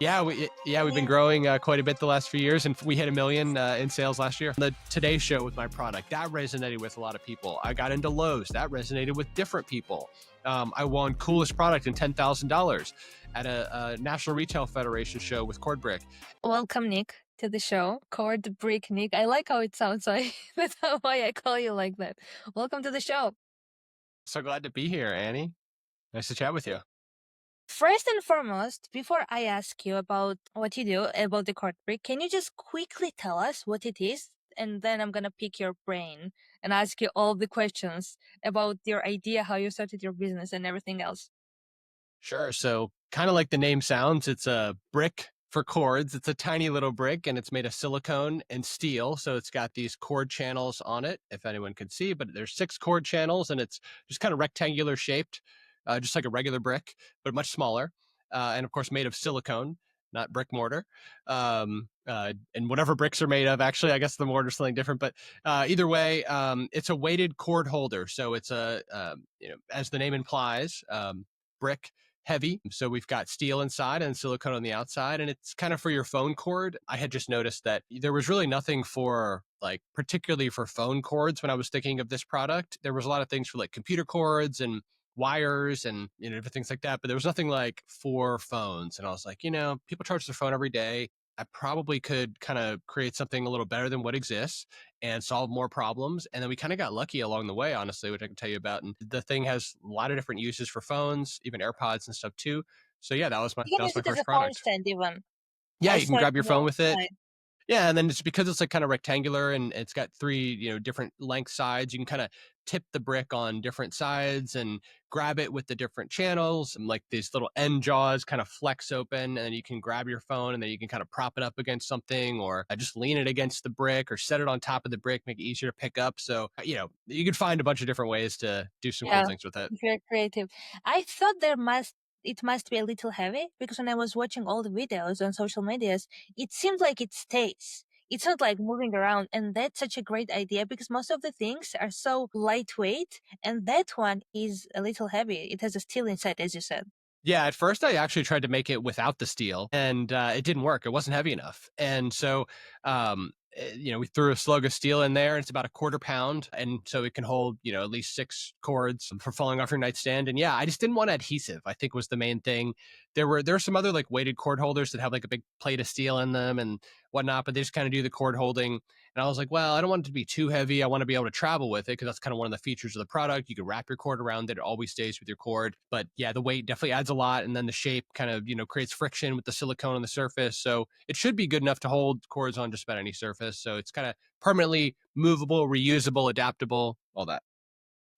We've been growing quite a bit the last few years, and we hit 1 million in sales last year. The Today Show with my product that resonated with a lot of people. I got into Lowe's, that resonated with different people. I won coolest product and $10,000 at a National Retail Federation show with CordBrick. Welcome, Nick, to the show. CordBrick, Nick. I like how it sounds. So that's why I call you like that. Welcome to the show. So glad to be here, Annie. Nice to chat with you. First and foremost, before I ask you about what you do about the CordBrick, can you just quickly tell us what it is? And then I'm going to pick your brain and ask you all the questions about your idea, how you started your business, and everything else. Sure. So, kind of like the name sounds, it's a brick for cords. It's a tiny little brick and it's made of silicone and steel. So, it's got these cord channels on it, if anyone can see, but there's 6 cord channels and it's just kind of rectangular shaped, just like a regular brick, but much smaller. And of course, made of silicone, not brick mortar. And whatever bricks are made of, actually, I guess the mortar's something different, but either way, it's a weighted cord holder. So, it's as the name implies, brick heavy. So we've got steel inside and silicone on the outside, and it's kind of for your phone cord. I had just noticed that there was really nothing for like particularly for phone cords when I was thinking of this product. There was a lot of things for like computer cords and wires and different things like that, but there was nothing like for phones. And I was like, people charge their phone every day. I probably could kind of create something a little better than what exists and solve more problems. And then we kind of got lucky along the way, honestly, which I can tell you about. And the thing has a lot of different uses for phones, even AirPods and stuff too. So yeah, that was my You that can was use my it as first a phone product. stand, even. Yeah, I you can saw it grab your on the phone with it. website. Yeah, and then it's because it's like kind of rectangular and it's got 3, different length sides. You can kind of tip the brick on different sides and grab it with the different channels, and like these little end jaws kind of flex open, and then you can grab your phone and then you can kind of prop it up against something or just lean it against the brick or set it on top of the brick, make it easier to pick up. So, you could find a bunch of different ways to do some cool Yeah, things with it. very creative. I thought it must be a little heavy because when I was watching all the videos on social medias, it seemed like it stays. It's not like moving around, and that's such a great idea because most of the things are so lightweight, and that one is a little heavy. It has a steel inside, as you said. Yeah, at first I actually tried to make it without the steel, and it didn't work. It wasn't heavy enough, and so we threw a slug of steel in there, and it's about a quarter pound, and so it can hold at least 6 cords for falling off your nightstand. And yeah, I just didn't want adhesive. I think was the main thing. There are some other like weighted cord holders that have like a big plate of steel in them and whatnot, but they just kind of do the cord holding. And I was like, well, I don't want it to be too heavy. I want to be able to travel with it because that's kind of one of the features of the product. You can wrap your cord around it. It always stays with your cord. But yeah, the weight definitely adds a lot. And then the shape kind of, creates friction with the silicone on the surface. So it should be good enough to hold cords on just about any surface. So it's kind of permanently movable, reusable, adaptable, all that.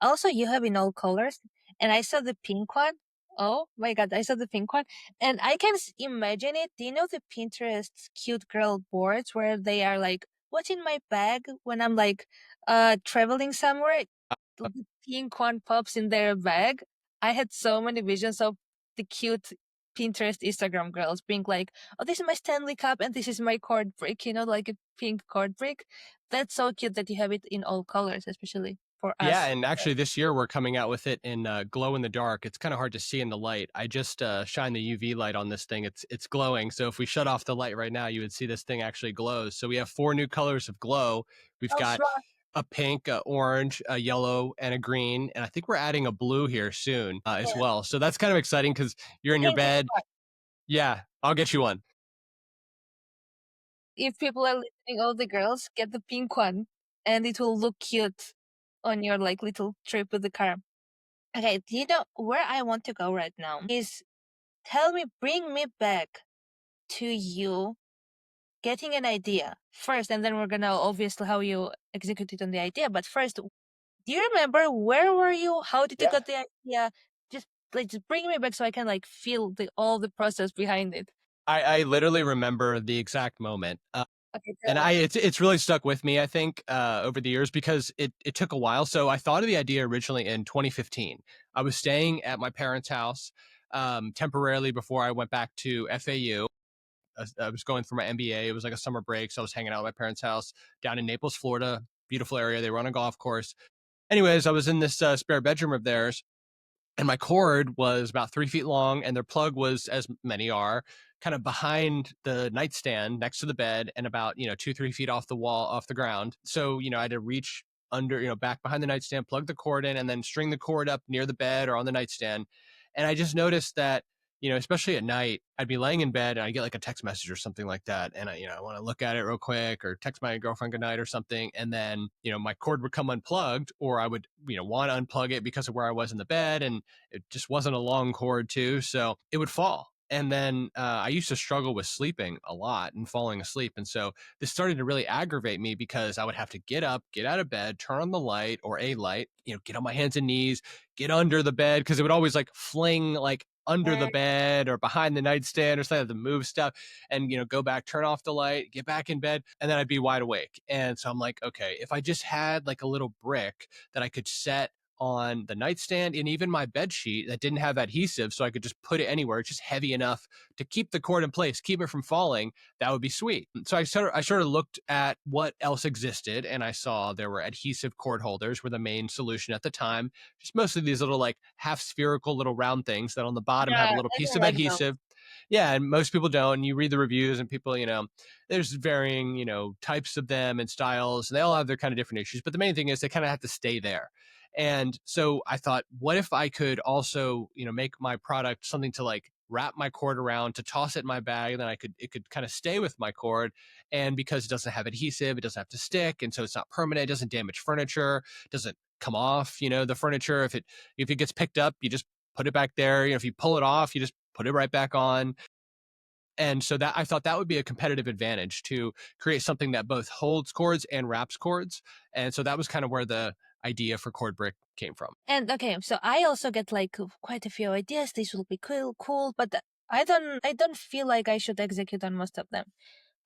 Also, you have in all colors, and I saw the pink one. Oh my god, I saw the pink one, and I can imagine it. Do you know the Pinterest cute girl boards where they are like, "What's in my bag?" When I'm like, traveling somewhere, the pink one pops in their bag. I had so many visions of the cute Pinterest Instagram girls being like, "Oh, this is my Stanley Cup, and this is my cord brick." Like a pink cord brick. That's so cute that you have it in all colors, especially for Yeah, us. and actually this year we're coming out with it in glow in the dark. It's kind of hard to see in the light. I just shine the UV light on this thing. It's glowing. So if we shut off the light right now, you would see this thing actually glows. So we have 4 new colors of glow. We've Oh, got a pink, a orange, a yellow, and a green, and I think we're adding a blue here soon as yeah. well. So that's kind of exciting because you're in your Pink is bed. fun. Yeah, I'll get you one. If people are listening, all the girls get the pink one, and it will look cute on your like little trip with the car. Okay, do you know where I want to go right now? Is bring me back to you getting an idea first, and then we're gonna obviously how you executed on the idea. But first, do you remember where were you? How did you Yeah. get the idea? Just bring me back so I can like feel all the process behind it. I literally remember the exact moment. Okay, And tell me. it's really stuck with me, I think, over the years because it took a while. So I thought of the idea originally in 2015. I was staying at my parents' house temporarily before I went back to FAU. I was going for my MBA. It was like a summer break, so I was hanging out at my parents' house down in Naples, Florida. Beautiful area. They were on a golf course. Anyways, I was in this spare bedroom of theirs, and my cord was about 3 feet long, and their plug was, as many are, kind of behind the nightstand next to the bed, and about 2 3 feet off the wall, off the ground. So I had to reach under, back behind the nightstand, plug the cord in, and then string the cord up near the bed or on the nightstand. And I just noticed that, especially at night, I'd be laying in bed and I get like a text message or something like that, and I want to look at it real quick or text my girlfriend goodnight or something, and then my cord would come unplugged, or I would want to unplug it because of where I was in the bed, and it just wasn't a long cord too, so it would fall. And then I used to struggle with sleeping a lot and falling asleep. And so this started to really aggravate me because I would have to get up, get out of bed, turn on the light or a light, get on my hands and knees, get under the bed, because it would always like fling like under the bed or behind the nightstand or something to move stuff, and go back, turn off the light, get back in bed, and then I'd be wide awake. And so I'm like, okay, if I just had like a little brick that I could set on the nightstand and even my bed sheet that didn't have adhesive, so I could just put it anywhere, it's just heavy enough to keep the cord in place, keep it from falling, that would be sweet. So I sort of looked at what else existed, and I saw there were adhesive cord holders were the main solution at the time. Just mostly these little like half spherical little round things that on the bottom have Yeah, a little I piece don't of like them. adhesive. Yeah, and most people don't. And you read the reviews, and people, there's varying, types of them and styles, and they all have their kind of different issues. But the main thing is they kind of have to stay there. And so I thought, what if I could also, make my product something to like wrap my cord around, to toss it in my bag, and then it could kind of stay with my cord. And because it doesn't have adhesive, it doesn't have to stick, and so it's not permanent, it doesn't damage furniture, doesn't come off, the furniture. If it gets picked up, you just put it back there. If you pull it off, you just put it right back on. And so that I thought that would be a competitive advantage, to create something that both holds cords and wraps cords. And so that was kind of where the idea for CordBrick came from. And okay, so I also get like quite a few ideas. This will be cool, but I don't feel like I should execute on most of them.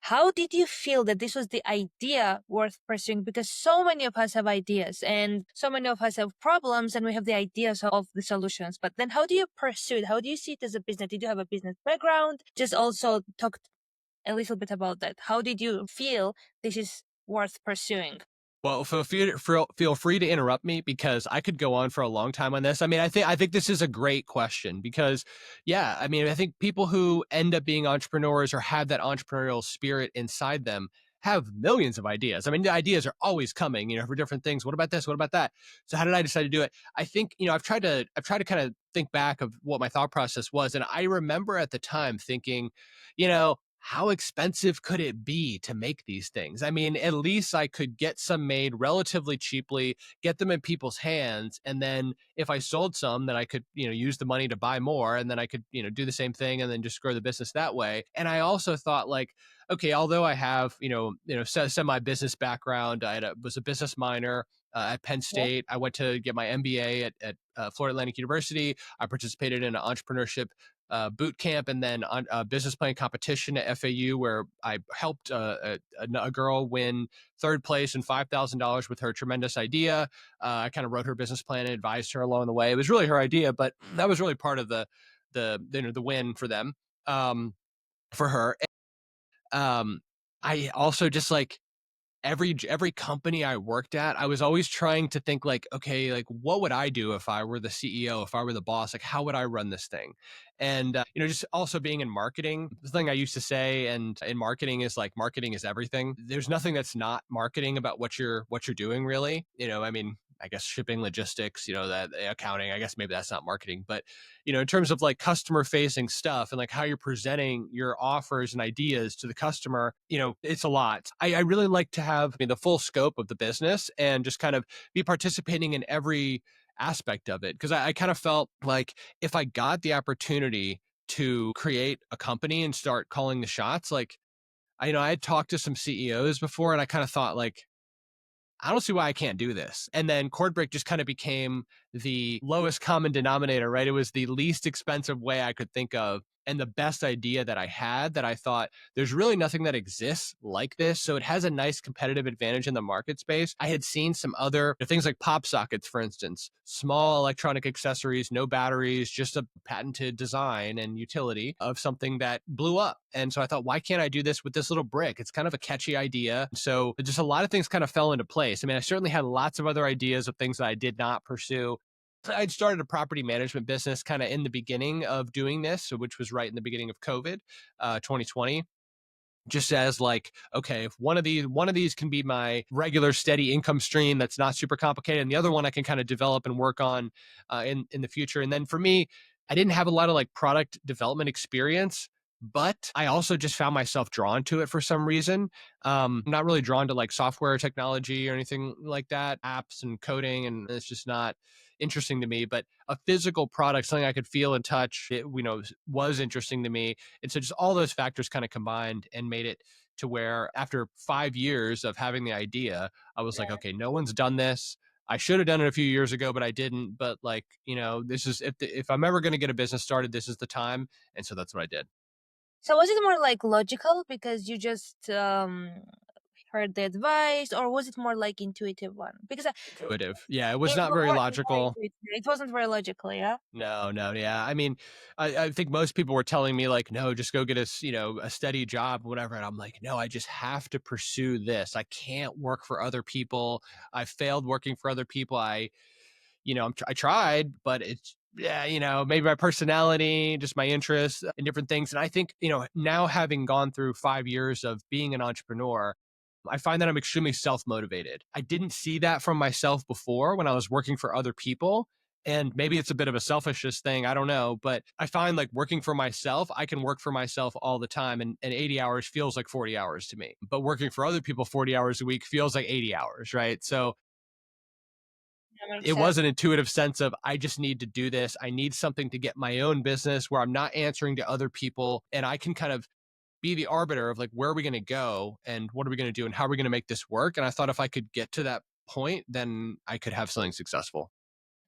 How did you feel that this was the idea worth pursuing? Because so many of us have ideas and so many of us have problems and we have the ideas of the solutions. But then how do you pursue it? How do you see it as a business? Did you have a business background? Just also talk a little bit about that. How did you feel this is worth pursuing? Well, feel free to interrupt me, because I could go on for a long time on this. I mean, I think this is a great question because, yeah, I mean, I think people who end up being entrepreneurs or have that entrepreneurial spirit inside them have millions of ideas. I mean, the ideas are always coming, for different things. What about this? What about that? So how did I decide to do it? I think, I've tried to kind of think back of what my thought process was, and I remember at the time thinking, how expensive could it be to make these things? I mean, at least I could get some made relatively cheaply, get them in people's hands, and then if I sold some, then I could, use the money to buy more, and then I could, do the same thing and then just grow the business that way. And I also thought like, okay, although I have, semi business background, was a business minor at Penn Yeah. State. I went to get my MBA at Florida Atlantic University. I participated in an entrepreneurship boot camp, and then on a business plan competition at FAU, where I helped a girl win third place and $5,000 with her tremendous idea. I kind of wrote her business plan and advised her along the way. It was really her idea, but that was really part of the win for them, for her. I also just like every company I worked at, I was always trying to think like, okay, like what would I do if I were the CEO, if I were the boss? Like, how would I run this thing? And just also being in marketing, the thing I used to say, and in marketing is like, marketing is everything. There's nothing that's not marketing about what you're doing, really. I mean, I guess shipping, logistics, that accounting, I guess maybe that's not marketing, but in terms of like customer facing stuff and like how you're presenting your offers and ideas to the customer, it's a lot. I really like to have the full scope of the business and just kind of be participating in every aspect of it. Because I kind of felt like if I got the opportunity to create a company and start calling the shots, like I had talked to some CEOs before, and I kind of thought like, I don't see why I can't do this. And then CordBrick just kind of became the lowest common denominator, right? It was the least expensive way I could think of, and the best idea that I had, that I thought there's really nothing that exists like this. So it has a nice competitive advantage in the market space. I had seen some other things like pop sockets, for instance, small electronic accessories, no batteries, just a patented design and utility of something that blew up. And so I thought, why can't I do this with this little brick? It's kind of a catchy idea. So just a lot of things kind of fell into place. I mean, I certainly had lots of other ideas of things that I did not pursue. I'd started a property management business kind of in the beginning of doing this, so which was right in the beginning of COVID, 2020, just as like, okay, if one of these can be my regular steady income stream that's not super complicated, and the other one I can kind of develop and work on in the future. And then for me, I didn't have a lot of like product development experience, but I also just found myself drawn to it for some reason. I'm not really drawn to like software technology or anything like that, apps and coding, and it's just not interesting to me. But a physical product, something I could feel and touch, it, was interesting to me. And so just all those factors kind of combined and made it to where after 5 years of having the idea, I was like, Yeah. okay, no one's done this. I should have done it a few years ago, but I didn't. But like, this is if I'm ever going to get a business started, this is the time. And so that's what I did. So was it more like logical because you just heard the advice, or was it more like intuitive one? Because Intuitive. Yeah, it was it not was very more logical. intuitive. It wasn't very logical, yeah. No, no, yeah. I mean, I think most people were telling me like, no, just go get a steady job, whatever. And I'm like, no, I just have to pursue this. I can't work for other people. I failed working for other people. I tried, but it's yeah, maybe my personality, just my interests and different things. And I think, now having gone through 5 years of being an entrepreneur, I find that I'm extremely self motivated. I didn't see that from myself before when I was working for other people. And maybe it's a bit of a selfishness thing. I don't know. But I find like working for myself, I can work for myself all the time. And 80 hours feels like 40 hours to me. But working for other people 40 hours a week feels like 80 hours. Right. So That makes it was sense. an intuitive sense of I just need to do this. I need something to get my own business where I'm not answering to other people and I can kind of be the arbiter of like where are we going to go and what are we going to do and how are we going to make this work? And I thought if I could get to that point, then I could have something successful.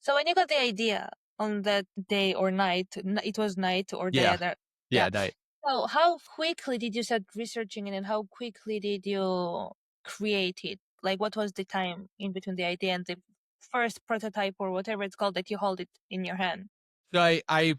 So when you got the idea on that day or night, it was night or day, Yeah. other, yeah. Yeah. Night. So how quickly did you start researching it, and how quickly did you create it? Like, what was the time in between the idea and the first prototype or whatever it's called that you hold it in your hand? So I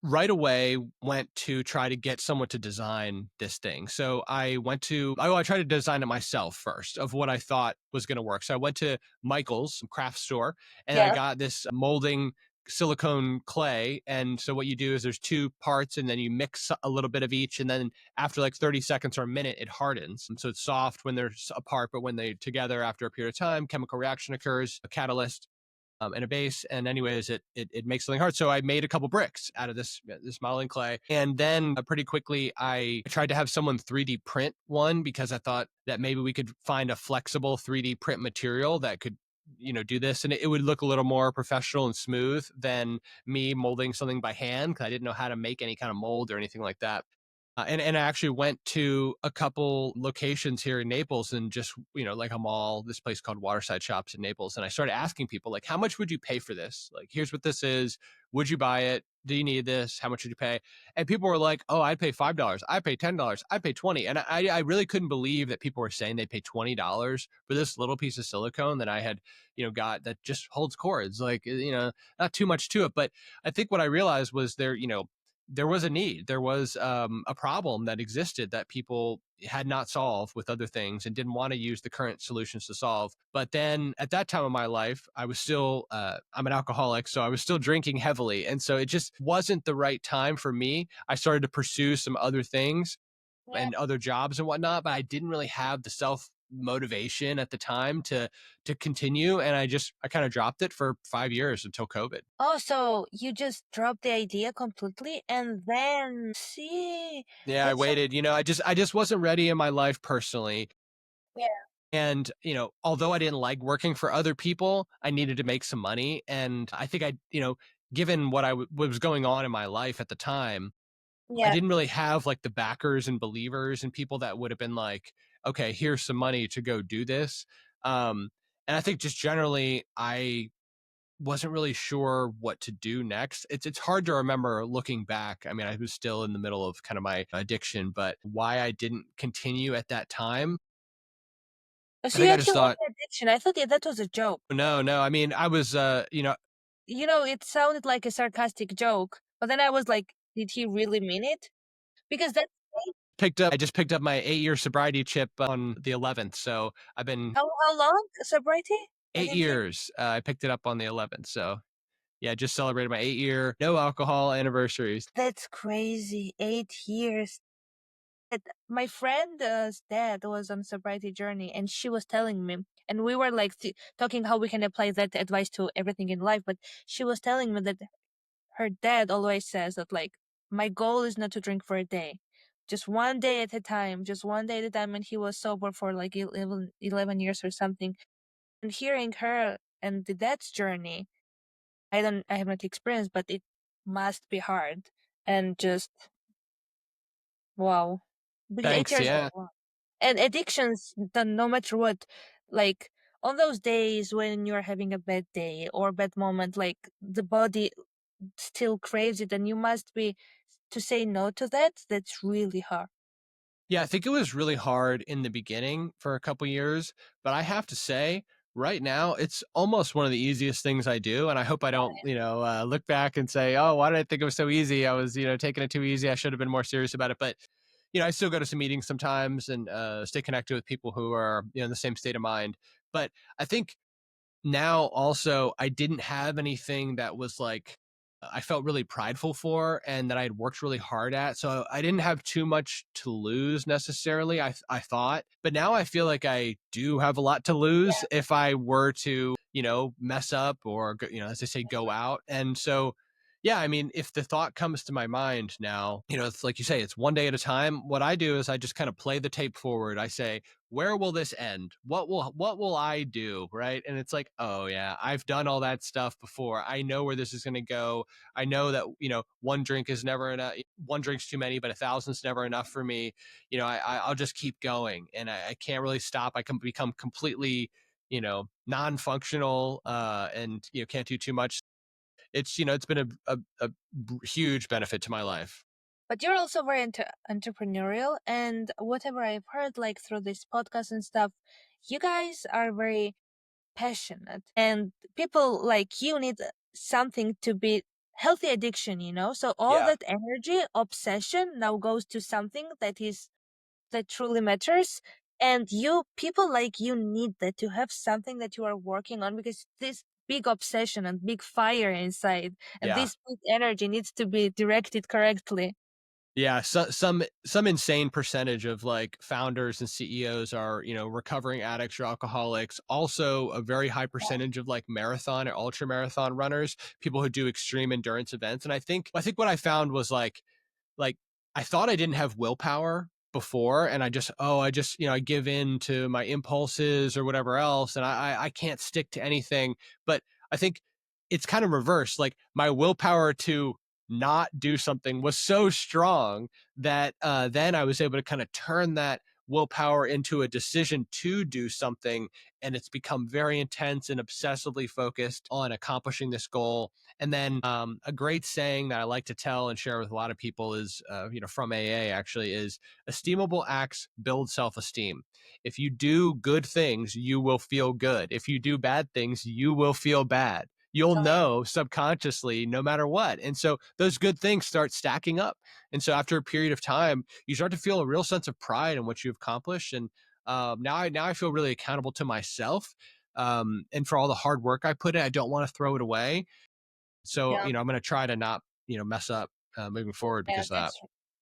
right away went to try to get someone to design this thing. So I tried to design it myself first of what I thought was going to work. So I went to Michael's craft store and I Yeah. got this molding silicone clay. And so what you do is there's two parts and then you mix a little bit of each. And then after like 30 seconds or a minute, it hardens. And so it's soft when they're apart, but when they're together after a period of time, chemical reaction occurs, a catalyst and a base. And anyways, it makes something hard. So I made a couple bricks out of this modeling clay, and then pretty quickly I tried to have someone 3D print one because I thought that maybe we could find a flexible 3D print material that could do this and it would look a little more professional and smooth than me molding something by hand because I didn't know how to make any kind of mold or anything like that. And I actually went to a couple locations here in Naples and just, like a mall, this place called Waterside Shops in Naples. And I started asking people, like, how much would you pay for this? Like, here's what this is. Would you buy it? Do you need this? How much would you pay? And people were like, oh, I'd pay $5. I'd pay $10. I'd pay 20. And I really couldn't believe that people were saying they'd pay $20 for this little piece of silicone that I had, got that just holds cords. Like, not too much to it. But I think what I realized was there was a need. There was a problem that existed that people had not solved with other things and didn't want to use the current solutions to solve. But then at that time of my life, I was still, I'm an alcoholic, so I was still drinking heavily. And so it just wasn't the right time for me. I started to pursue some other things Yeah. and other jobs and whatnot, but I didn't really have the self motivation at the time to continue. And I kind of dropped it for 5 years until COVID. Oh, so you just dropped the idea completely and then see, Yeah, I that's so, waited. I just wasn't ready in my life personally. yeah, And, although I didn't like working for other people, I needed to make some money. And I think given what was going on in my life at the time, I yeah. didn't really have like the backers and believers and people that would have been like, okay, here's some money to go do this. Um, and I think just generally, I wasn't really sure what to do next. It's hard to remember looking back. I mean, I was still in the middle of kind of my addiction, but why I didn't continue at that time, Oh, I so you think I just actually thought, had addiction. I thought that was a joke. no, no. I mean, I was, It sounded like a sarcastic joke, but then I was like, did he really mean it? Because that's I just picked up my 8 year sobriety chip on the 11th. So I've been how long sobriety? I eight didn't hear. years. I picked it up on the 11th. So yeah, just celebrated my 8-year no alcohol anniversaries. That's crazy. 8 years. My friend's dad was on sobriety journey, and she was telling me, and we were like talking how we can apply that advice to everything in life. But she was telling me that her dad always says that like my goal is not to drink for a day, just one day at a time, just one day at a time. And he was sober for like 11 years or something. And hearing her and the dad's journey, I have not experienced, but it must be hard. And just wow, because eight Thanks. years Yeah. wow. And addictions, no matter what, like on those days when you're having a bad day or bad moment, like the body still craves it, and you must be to say no to that. That's really hard. Yeah, I think it was really hard in the beginning for a couple years, but I have to say, right now, it's almost one of the easiest things I do. And I hope I don't, look back and say, oh, why did I think it was so easy? I was, taking it too easy. I should have been more serious about it. But, I still go to some meetings sometimes and stay connected with people who are, in the same state of mind. But I think now also I didn't have anything that was like I felt really prideful for and that I had worked really hard at. So I didn't have too much to lose necessarily, I thought. But now I feel like I do have a lot to lose Yeah, if I were to, mess up or, as they say, that's go right. out. And so, yeah, I mean, if the thought comes to my mind now, it's like you say, it's one day at a time. What I do is I just kind of play the tape forward. I say, where will this end? What will I do? Right. And it's like, oh yeah, I've done all that stuff before. I know where this is going to go. I know that, one drink is never enough. One drink's too many, but 1,000's never enough for me. I'll just keep going and I can't really stop. I can become completely, non-functional and, can't do too much. It's been a huge benefit to my life. But you're also very entrepreneurial, and whatever I've heard, like through this podcast and stuff, you guys are very passionate, and people like you need something to be healthy addiction, so all Yeah. that energy obsession now goes to something that truly matters. And you people like you need that to have something that you are working on, because this big obsession and big fire inside and Yeah. this big energy needs to be directed correctly. Yeah, some insane percentage of like founders and CEOs are, recovering addicts or alcoholics. Also, a very high percentage of like marathon and ultra marathon runners, people who do extreme endurance events. And I think what I found was like I thought I didn't have willpower before and I just I give in to my impulses or whatever else and I can't stick to anything. But I think it's kind of reversed. Like my willpower to not do something was so strong that then I was able to kind of turn that willpower into a decision to do something, and it's become very intense and obsessively focused on accomplishing this goal. And then a great saying that I like to tell and share with a lot of people is, from AA actually, is esteemable acts build self-esteem. If you do good things, you will feel good. If you do bad things, you will feel bad. You'll Totally. know subconsciously no matter what. And so those good things start stacking up. And so after a period of time, you start to feel a real sense of pride in what you've accomplished. And now I feel really accountable to myself. And for all the hard work I put in, I don't want to throw it away. So, Yeah. I'm going to try to not, mess up moving forward Yeah, because of that.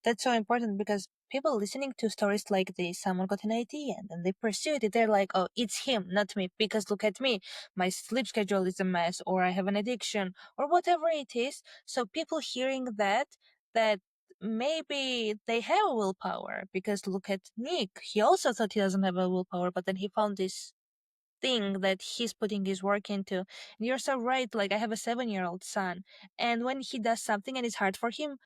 that's so important, because people listening to stories like this, someone got an idea and then they pursued it. They're like, "Oh, it's him, not me." Because look at me, my sleep schedule is a mess, or I have an addiction, or whatever it is. So people hearing that maybe they have willpower, because look at Nick. He also thought he doesn't have a willpower, but then he found this thing that he's putting his work into. And you're so right. Like I have a 7-year-old son, and when he does something and it's hard for him,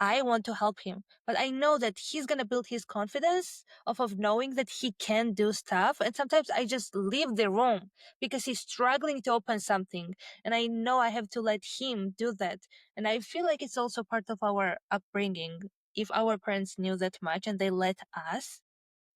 I want to help him, but I know that he's gonna build his confidence off of knowing that he can do stuff. And sometimes I just leave the room because he's struggling to open something, and I know I have to let him do that. And I feel like it's also part of our upbringing. If our parents knew that much and they let us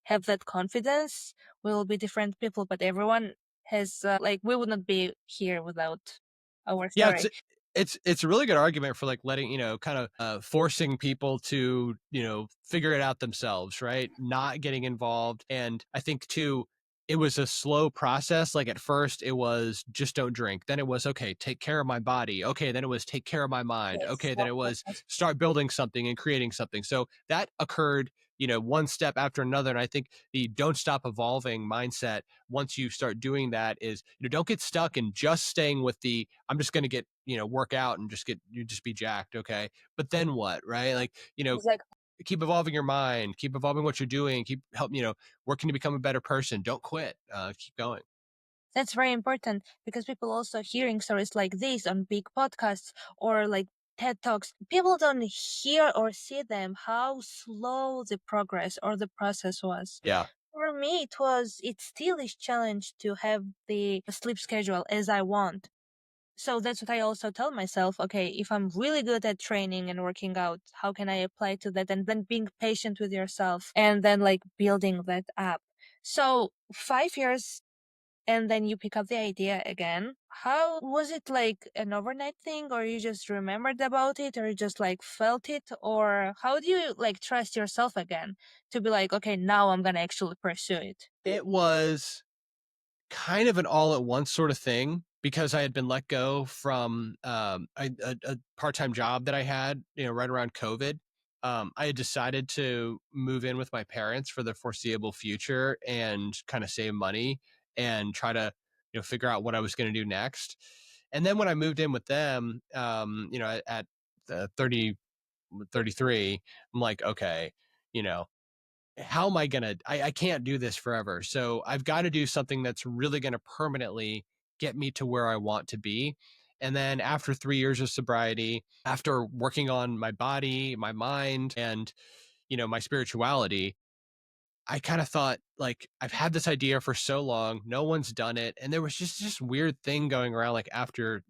have that confidence, we will be different people. But everyone has, like, we would not be here without our Yeah, story. it's a really good argument for like letting, kind of forcing people to, figure it out themselves, right? Not getting involved. And I think too, it was a slow process. Like at first it was just don't drink. Then it was, okay, take care of my body. Okay. Then it was take care of my mind. Yes, Okay. Then what it what was was start building something and creating something. So that occurred, one step after another. And I think the don't stop evolving mindset, once you start doing that, is, don't get stuck in just staying with the, I'm just going to get, work out and just be jacked. Okay. But then what? Right. Like, it's like keep evolving your mind, keep evolving what you're doing, keep help, working to become a better person. Don't quit. Keep going. that's very important because people also hearing stories like this on big podcasts or like TED Talks. People don't hear or see them how slow the progress or the process was. Yeah. For me, it still is challenge to have the sleep schedule as I want. So that's what I also tell myself. Okay, if I'm really good at training and working out, how can I apply to that? And then being patient with yourself and then like building that up. So 5 years and then you pick up the idea again. How was it, like an overnight thing, or you just remembered about it, or you just like felt it, or how do you like trust yourself again to be like, okay, now I'm gonna actually pursue it? It was kind of an all at once sort of thing because I had been let go from a part time job that I had, right around COVID. I had decided to move in with my parents for the foreseeable future and kind of save money and try to, figure out what I was going to do next. And then when I moved in with them, at 30, 33, I'm like, okay, you know, how am I gonna I can't do this forever. So I've got to do something that's really gonna permanently get me to where I want to be. And then after 3 years of sobriety, after working on my body, my mind, and my spirituality, I kind of thought, like, I've had this idea for so long, no one's done it. And there was just this weird thing going around, like after,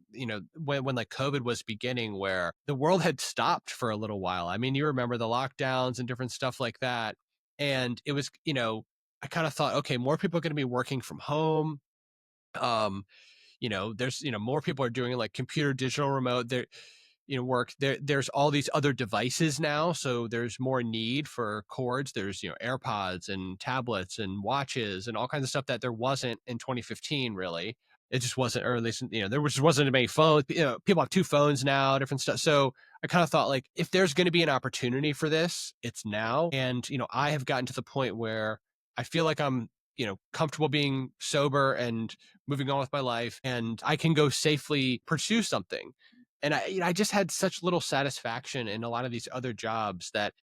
when like COVID was beginning, where the world had stopped for a little while. I mean, you remember the lockdowns and different stuff like that. And it was, I kind of thought, okay, more people are going to be working from home. Um, there's, more people are doing like computer digital remote there, work there's all these other devices now, so there's more need for cords. There's, AirPods and tablets and watches and all kinds of stuff that there wasn't in 2015. Really, it just wasn't, or at least, there was just wasn't many phones. People have two phones now, different stuff. So I kind of thought, like, if there's going to be an opportunity for this, it's now. And I have gotten to the point where I feel like I'm, comfortable being sober and moving on with my life, and I can go safely pursue something. And I just had such little satisfaction in a lot of these other jobs that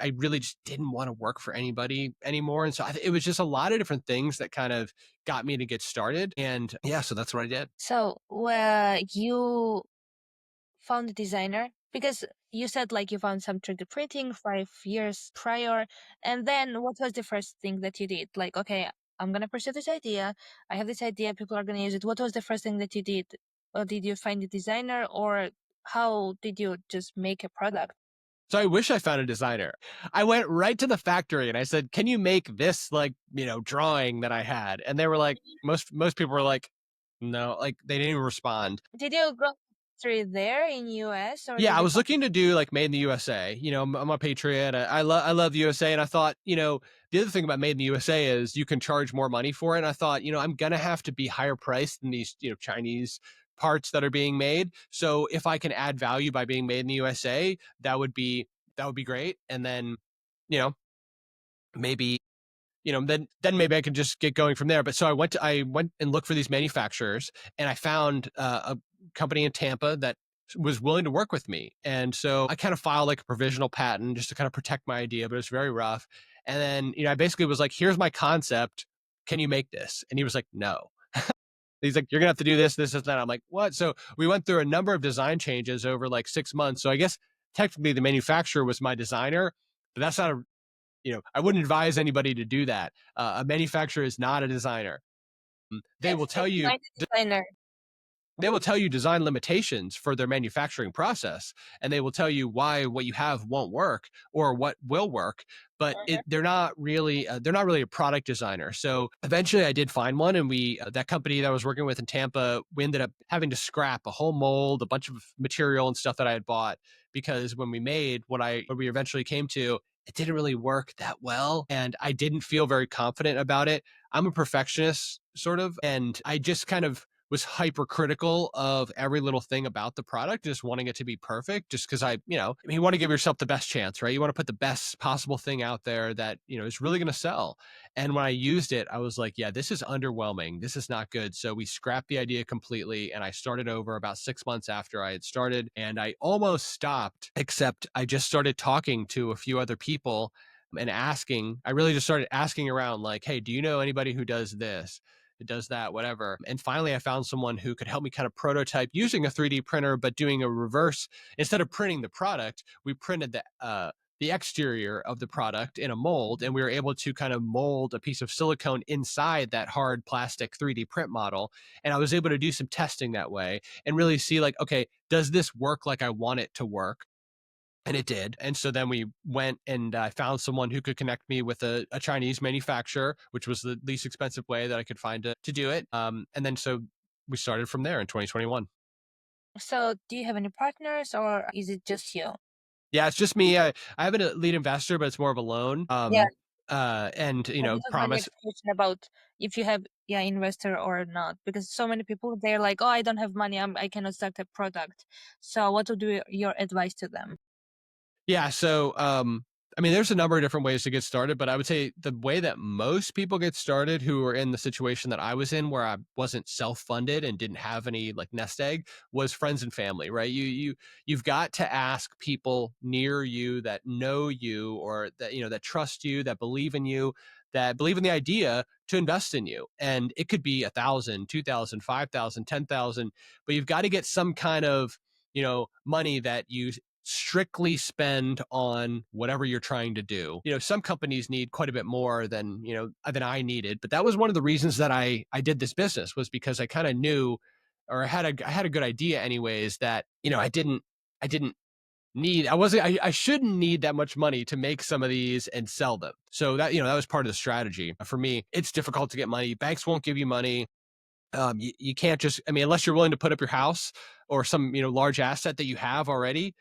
I really just didn't want to work for anybody anymore. And so it was just a lot of different things that kind of got me to get started. And yeah, so that's what I did. So, you found a designer because you said like you found some 3D printing 5 years prior. And then what was the first thing that you did? Like, okay, I'm going to pursue this idea. I have this idea. People are going to use it. What was the first thing that you did? Or did you find a designer, or how did you just make a product? So I wish I found a designer. I went right to the factory and I said, "Can you make this, like, drawing that I had?" And they were like, most people were like, "No," like they didn't even respond. Did you go through there in US, or Yeah, did I you was find? looking to do like made in the USA. I'm a patriot. I love the USA, and I thought, the other thing about made in the USA is you can charge more money for it. And I thought, I'm gonna have to be higher priced than these, Chinese parts that are being made. So if I can add value by being made in the USA, that would be great. And then, you know, maybe, then maybe I could just get going from there. But so I went and looked for these manufacturers, and I found a company in Tampa that was willing to work with me. And so I kind of filed like a provisional patent just to kind of protect my idea, but it was very rough. And then, I basically was like, "Here's my concept. Can you make this?" And he was like, "No." He's like, "You're gonna have to do this, this, this, that." I'm like, "What?" So we went through a number of design changes over like 6 months. So I guess technically the manufacturer was my designer, but that's not a, I wouldn't advise anybody to do that. A manufacturer is not a designer. They Yes, will yes, tell you find a designer. they will tell you design limitations for their manufacturing process, and they will tell you why what you have won't work or what will work. But they're not really a product designer. So eventually I did find one, and that company that I was working with in Tampa, we ended up having to scrap a whole mold, a bunch of material and stuff that I had bought, because when we made what we eventually came to, it didn't really work that well. And I didn't feel very confident about it. I'm a perfectionist, sort of. And I just kind of was hypercritical of every little thing about the product, just wanting it to be perfect, just because I mean, you want to give yourself the best chance, right? You want to put the best possible thing out there that, is really going to sell. And when I used it, I was like, yeah, this is underwhelming. This is not good. So we scrapped the idea completely. And I started over about 6 months after I had started. And I almost stopped, except I just started talking to a few other people and I really just started asking around, like, hey, do you know anybody who does this? Who does that, whatever. And finally, I found someone who could help me kind of prototype using a 3D printer, but doing a reverse. Instead of printing the product, we printed the exterior of the product in a mold, and we were able to kind of mold a piece of silicone inside that hard plastic 3D print model. And I was able to do some testing that way and really see, like, okay, does this work like I want it to work? And it did. And so then we went and I found someone who could connect me with a Chinese manufacturer, which was the least expensive way that I could find to do it. And then so we started from there in 2021. So, do you have any partners or is it just you? Yeah, it's just me. I have a lead investor, but it's more of a loan. Yeah, And this was my promise. next question about if you have, yeah, investor or not, because so many people they're like, oh, I don't have money, I cannot start a product. So, what would be your advice to them? Yeah. So, I mean, there's a number of different ways to get started, but I would say the way that most people get started who are in the situation that I was in, where I wasn't self-funded and didn't have any like nest egg, was friends and family, right? You've got to ask people near you that know you, or that, that trust you, that believe in you, that believe in the idea to invest in you. And it could be 1,000, 2,000, 5,000, 10,000, but you've got to get some kind of, money that you strictly spend on whatever you're trying to do. Some companies need quite a bit more than I needed, but that was one of the reasons that I did this business, was because I kind of knew, or I had a good idea anyways, that, I didn't need I shouldn't need that much money to make some of these and sell them. So that was part of the strategy. For me, it's difficult to get money. Banks won't give you money. You can't just, I mean, unless you're willing to put up your house or some, large asset that you have already.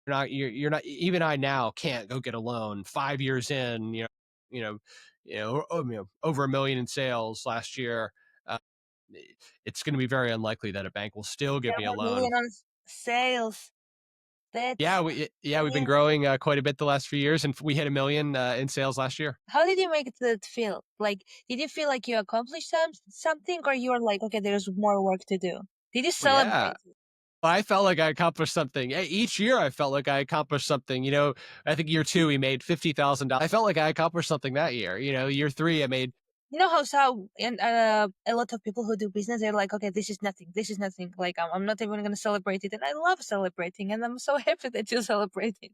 You're not, even I now can't go get a loan 5 years in, you know, over 1 million in sales last year. Uh, it's going to be very unlikely that a bank will still give Yeah, me a 1 million loan. on sales. Yeah, That's we've been yeah. growing quite a bit the last few years, and we hit 1 million in sales last year. How did you make it feel? Like, did you feel like you accomplished something, or you were like, okay, there's more work to do? Did you Well, yeah, celebrate? I felt like I accomplished something. Each year, I felt like I accomplished something. I think year two we made $50,000. I felt like I accomplished something that year. Year three I made. You know how and a lot of people who do business they're like, okay, this is nothing, this is nothing. Like, I'm not even gonna celebrate it, and I love celebrating, and I'm so happy that you're celebrating.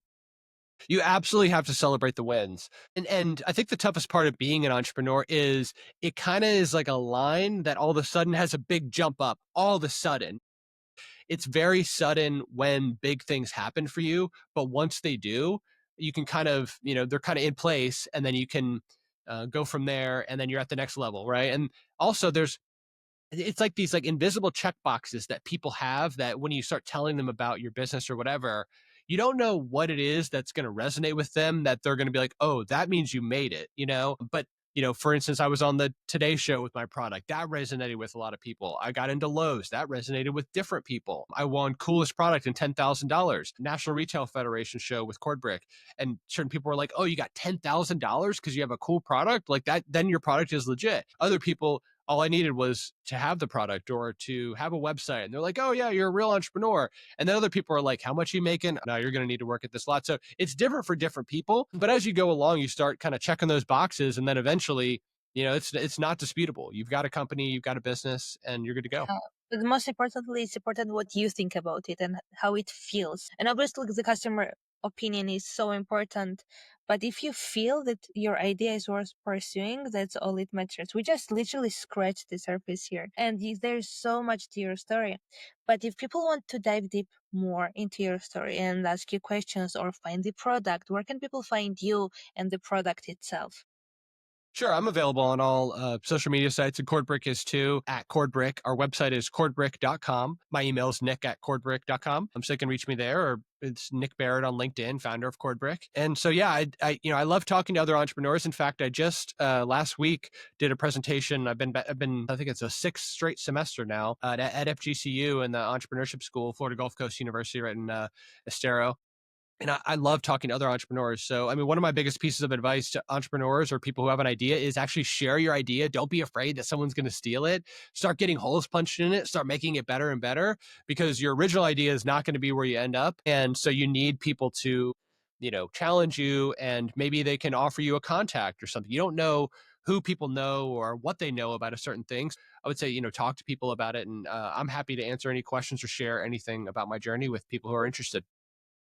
You absolutely have to celebrate the wins. And I think the toughest part of being an entrepreneur is it kind of is like a line that all of a sudden has a big jump up. All of a sudden, it's very sudden when big things happen for you, but once they do, you can kind of, they're kind of in place, and then you can go from there, and then you're at the next level, right? And also, it's like these like invisible check boxes that people have, that when you start telling them about your business or whatever, you don't know what it is that's going to resonate with them, that they're going to be like, oh, that means you made it. But for instance, I was on the Today Show with my product. That resonated with a lot of people. I got into Lowe's. That resonated with different people. I won coolest product and $10,000. National Retail Federation show with CordBrick. And certain people were like, oh, you got $10,000 because you have a cool product? Like that, then your product is legit. Other people, all I needed was to have the product or to have a website. And they're like, oh, yeah, you're a real entrepreneur. And then other people are like, how much are you making? No, you're going to need to work at this lot. So it's different for different people. But as you go along, you start kind of checking those boxes. And then eventually, it's not disputable. You've got a company, you've got a business, and you're good to go. But most importantly, it's important what you think about it and how it feels. And obviously, the customer opinion is so important. But if you feel that your idea is worth pursuing, that's all it matters. We just literally scratched the surface here. And there's so much to your story. But if people want to dive deep more into your story and ask you questions or find the product, where can people find you and the product itself? Sure, I'm available on all social media sites, and CordBrick is too, at CordBrick. Our website is cordbrick.com. My email is nick@cordbrick.com. So you can reach me there, or it's Nick Barrett on LinkedIn, founder of CordBrick. And so, yeah, I love talking to other entrepreneurs. In fact, I just last week did a presentation. I think it's a sixth straight semester now at FGCU in the entrepreneurship school, Florida Gulf Coast University, right in Estero. And I love talking to other entrepreneurs. So, I mean, one of my biggest pieces of advice to entrepreneurs or people who have an idea is actually share your idea. Don't be afraid that someone's going to steal it. Start getting holes punched in it. Start making it better and better, because your original idea is not going to be where you end up. And so you need people to, challenge you, and maybe they can offer you a contact or something. You don't know who people know or what they know about a certain thing. I would say, talk to people about it. And I'm happy to answer any questions or share anything about my journey with people who are interested.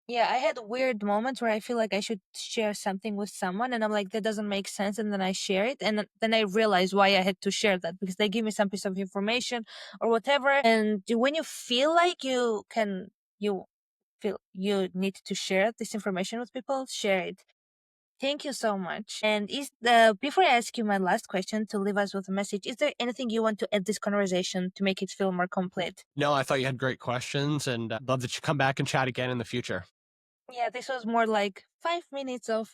Yeah, I had weird moments where I feel like I should share something with someone, and I'm like, that doesn't make sense. And then I share it. And then I realize why I had to share that, because they give me some piece of information or whatever. And when you feel like you feel you need to share this information with people, share it. Thank you so much. And before I ask you my last question to leave us with a message, is there anything you want to add this conversation to make it feel more complete? No, I thought you had great questions, and love that you come back and chat again in the future. Yeah, this was more like 5 minutes of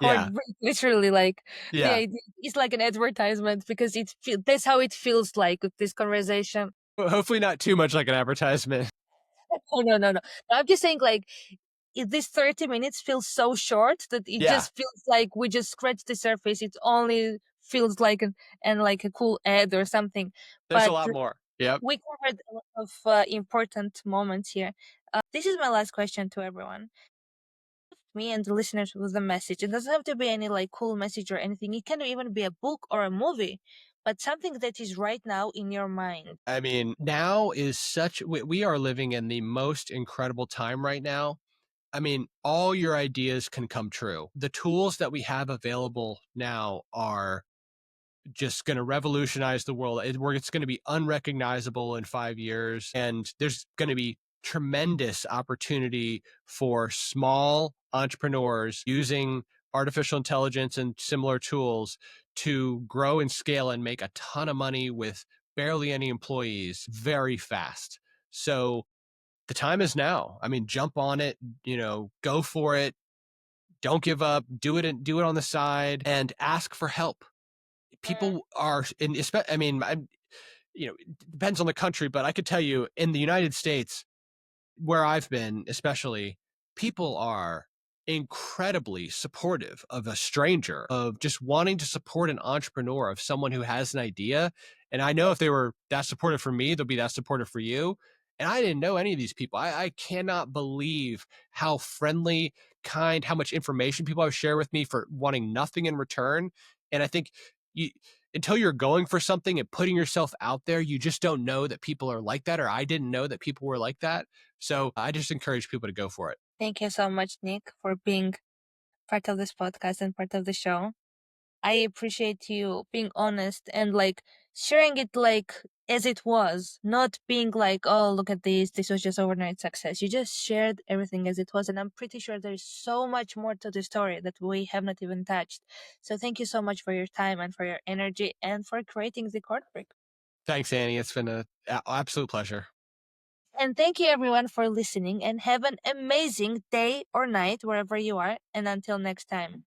Yeah. chord break. Literally, like the Yeah. idea is like an advertisement, because that's how it feels like with this conversation. Well, hopefully not too much like an advertisement. Oh, no, no, no. I'm just saying, like, this 30 minutes feels so short that it Yeah. just feels like we just scratched the surface. It only feels like like a cool ad or something. There's a But lot more. Yep. we covered a lot of important moments here. This is my last question to everyone. Me and the listeners with a message. It doesn't have to be any like cool message or anything. It can even be a book or a movie, but something that is right now in your mind. I mean, now is we are living in the most incredible time right now. I mean, all your ideas can come true. The tools that we have available now are just going to revolutionize the world. It's going to be unrecognizable in 5 years. And there's going to be tremendous opportunity for small entrepreneurs using artificial intelligence and similar tools to grow and scale and make a ton of money with barely any employees very fast. So the time is now. I mean, jump on it, go for it. Don't give up. Do it and do it on the side, and ask for help. Mm. People are in, I mean, it depends on the country, but I could tell you in the United States, where I've been, especially, people are incredibly supportive of a stranger, of just wanting to support an entrepreneur, of someone who has an idea. And I know if they were that supportive for me, they'll be that supportive for you. And I didn't know any of these people. I cannot believe how friendly, kind, how much information people have shared with me for wanting nothing in return. And I think you, until you're going for something and putting yourself out there, you just don't know that people are like that. Or I didn't know that people were like that. So I just encourage people to go for it. Thank you so much, Nick, for being part of this podcast and part of the show. I appreciate you being honest and like sharing it like as it was, not being like, oh, look at this. This was just overnight success. You just shared everything as it was. And I'm pretty sure there's so much more to the story that we have not even touched. So thank you so much for your time and for your energy and for creating the CordBrick. Thanks, Annie. It's been an absolute pleasure. And thank you everyone for listening, and have an amazing day or night wherever you are. And until next time.